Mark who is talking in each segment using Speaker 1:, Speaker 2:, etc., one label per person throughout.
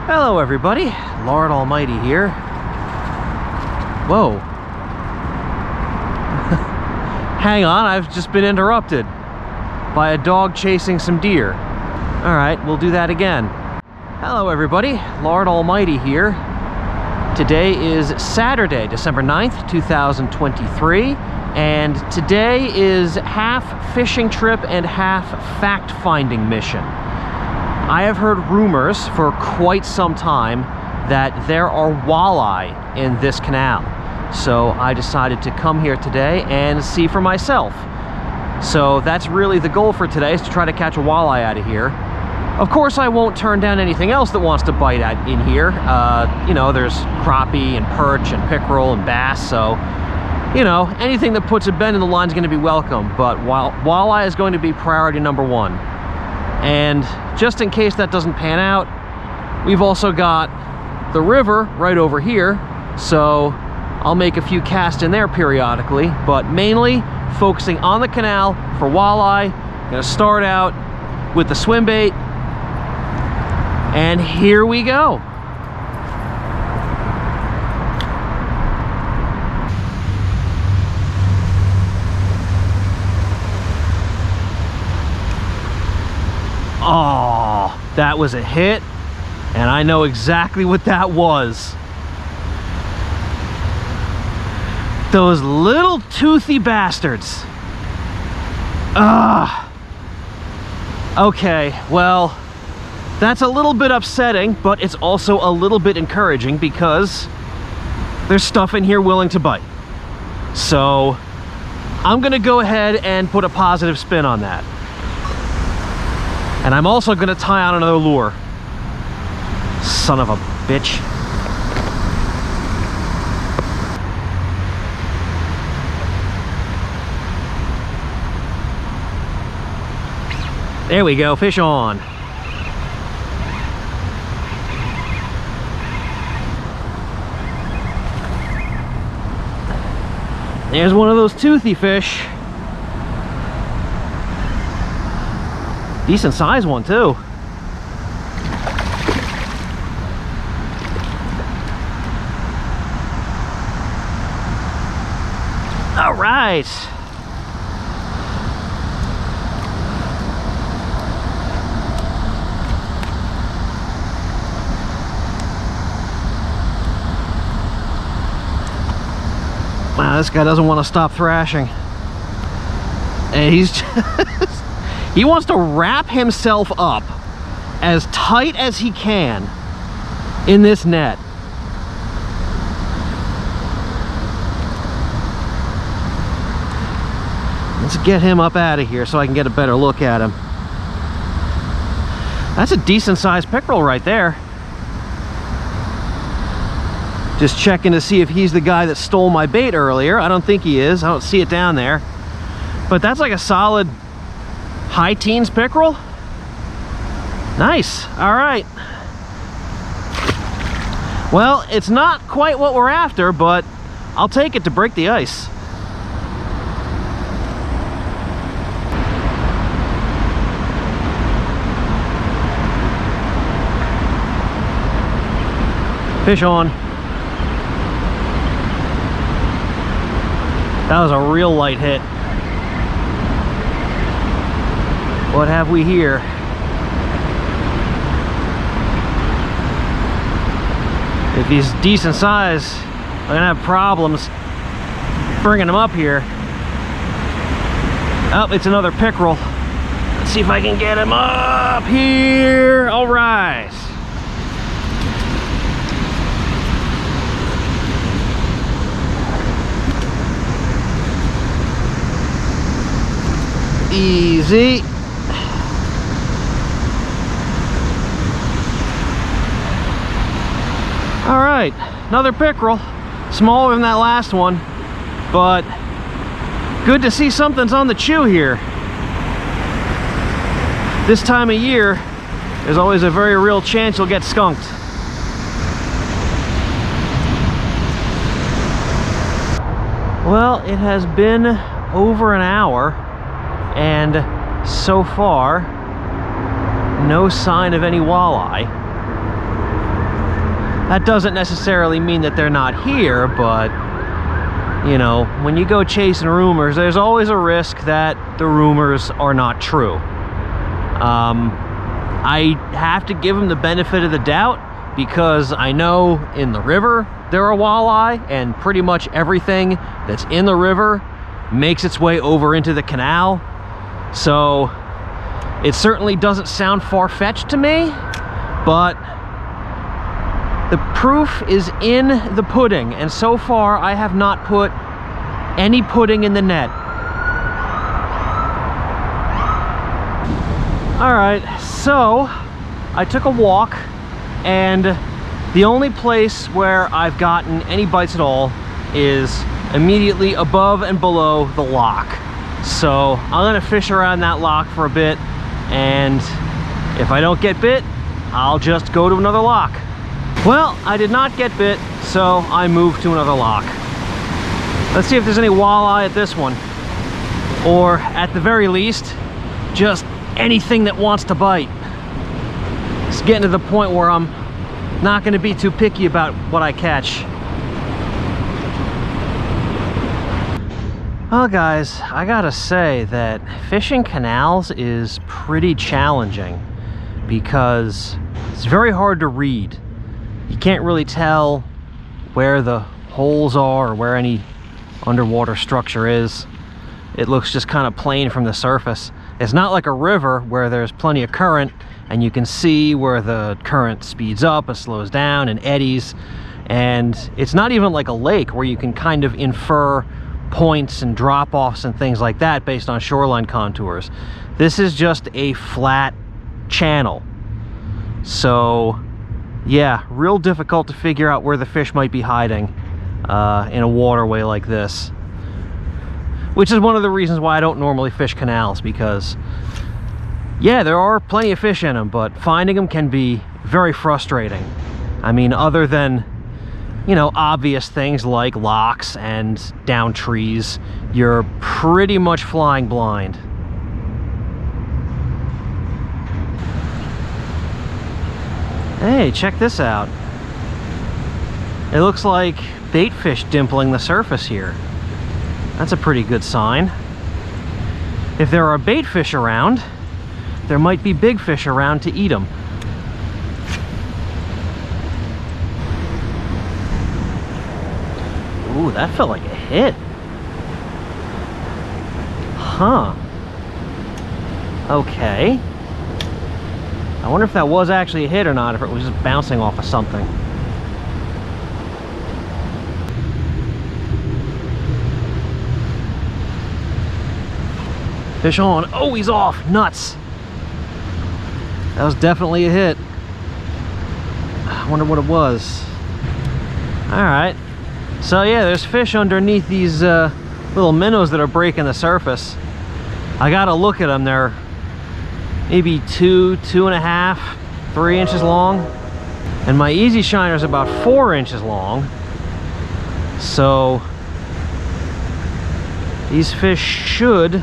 Speaker 1: Hello everybody, Lord Almighty here. Whoa. Hang on, I've just been interrupted by a dog chasing some deer. Alright, we'll do that again. Hello everybody, Lord Almighty here. Today is Saturday, December 9th, 2023, and today is half fishing trip and half fact-finding mission. I have heard rumors for quite some time that there are walleye in this canal. So I decided to come here today and see for myself. So that's really the goal for today, is to try to catch a walleye out of here. Of course, I won't turn down anything else that wants to bite at in here. You know, there's crappie and perch and pickerel and bass, so you know, anything that puts a bend in the line is going to be welcome. But walleye is going to be priority number one. And just in case that doesn't pan out, we've also got the river right over here, so I'll make a few casts in there periodically, but mainly focusing on the canal for walleye. Gonna start out with the swim bait, and here we go. Oh, that was a hit, and I know exactly what that was. Those little toothy bastards. Okay, well, that's a little bit upsetting, but it's also a little bit encouraging because there's stuff in here willing to bite. So I'm gonna go ahead and put a positive spin on that. And I'm also gonna tie on another lure. Son of a bitch. There we go, fish on. There's one of those toothy fish. Decent size one too. All right. Wow, this guy doesn't want to stop thrashing. And he's just he wants to wrap himself up as tight as he can in this net. Let's get him up out of here so I can get a better look at him. That's a decent sized pickerel right there. Just checking to see if he's the guy that stole my bait earlier. I don't think he is. I don't see it down there. But that's like a solid high teens pickerel. Nice. All right. Well, it's not quite what we're after, but I'll take it to break the ice. Fish on. That was a real light hit. What have we here? If he's decent size, I'm gonna have problems bringing him up here. Oh, it's another pickerel. Let's see if I can get him up here. All right. Easy. All right, another pickerel, smaller than that last one, but good to see something's on the chew here. This time of year, there's always a very real chance you'll get skunked. Well, it has been over an hour, and so far, no sign of any walleye. That doesn't necessarily mean that they're not here, but you know, when you go chasing rumors, there's always a risk that the rumors are not true. I have to give them the benefit of the doubt because I know in the river there are walleye, and pretty much everything that's in the river makes its way over into the canal. So it certainly doesn't sound far-fetched to me, but the proof is in the pudding, and so far I have not put any pudding in the net. All right, so I took a walk, and the only place where I've gotten any bites at all is immediately above and below the lock. So I'm gonna fish around that lock for a bit, and if I don't get bit, I'll just go to another lock. Well, I did not get bit, so I moved to another lock. Let's see if there's any walleye at this one, or at the very least, just anything that wants to bite. It's getting to the point where I'm not going to be too picky about what I catch. Well, guys, I gotta say that fishing canals is pretty challenging because it's very hard to read. You can't really tell where the holes are or where any underwater structure is. It looks just kind of plain from the surface. It's not like a river where there's plenty of current and you can see where the current speeds up and slows down and eddies. And it's not even like a lake where you can kind of infer points and drop-offs and things like that based on shoreline contours. This is just a flat channel. So yeah, real difficult to figure out where the fish might be hiding in a waterway like this. Which is one of the reasons why I don't normally fish canals, because yeah, there are plenty of fish in them, but finding them can be very frustrating. I mean, other than, you know, obvious things like locks and down trees, you're pretty much flying blind. Hey, check this out. It looks like bait fish dimpling the surface here. That's a pretty good sign. If there are bait fish around, there might be big fish around to eat them. Ooh, that felt like a hit. Huh. Okay. I wonder if that was actually a hit or not, if it was just bouncing off of something. Fish on. Oh, he's off. Nuts. That was definitely a hit. I wonder what it was. All right. So yeah, there's fish underneath these little minnows that are breaking the surface. I gotta look at them. They're maybe 2.5, 3 inches long. And my easy shiner is about 4 inches long. So these fish should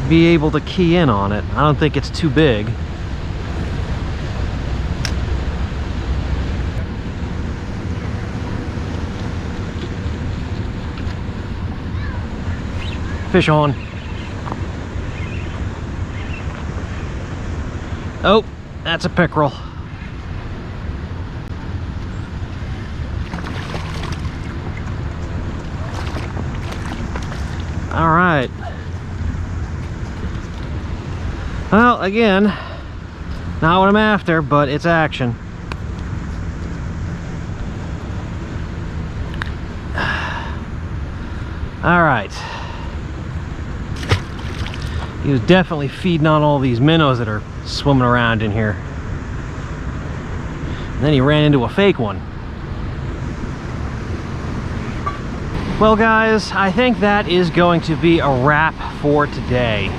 Speaker 1: be able to key in on it. I don't think it's too big. Fish on. Oh, that's a pickerel. All right. Well, again, not what I'm after, but it's action. All right. He was definitely feeding on all these minnows that are swimming around in here. And then he ran into a fake one. Well, guys, I think that is going to be a wrap for today.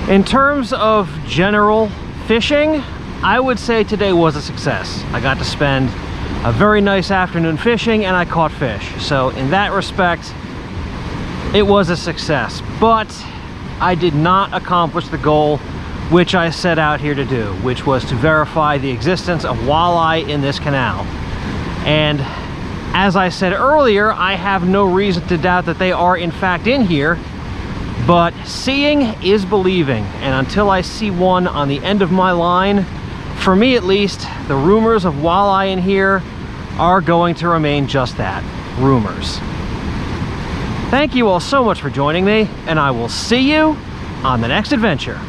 Speaker 1: In terms of general fishing, I would say today was a success. I got to spend a very nice afternoon fishing and I caught fish. So in that respect, it was a success. But I did not accomplish the goal which I set out here to do, which was to verify the existence of walleye in this canal. And as I said earlier, I have no reason to doubt that they are in fact in here, but seeing is believing, and until I see one on the end of my line, for me at least, the rumors of walleye in here are going to remain just that, rumors. Thank you all so much for joining me, and I will see you on the next adventure.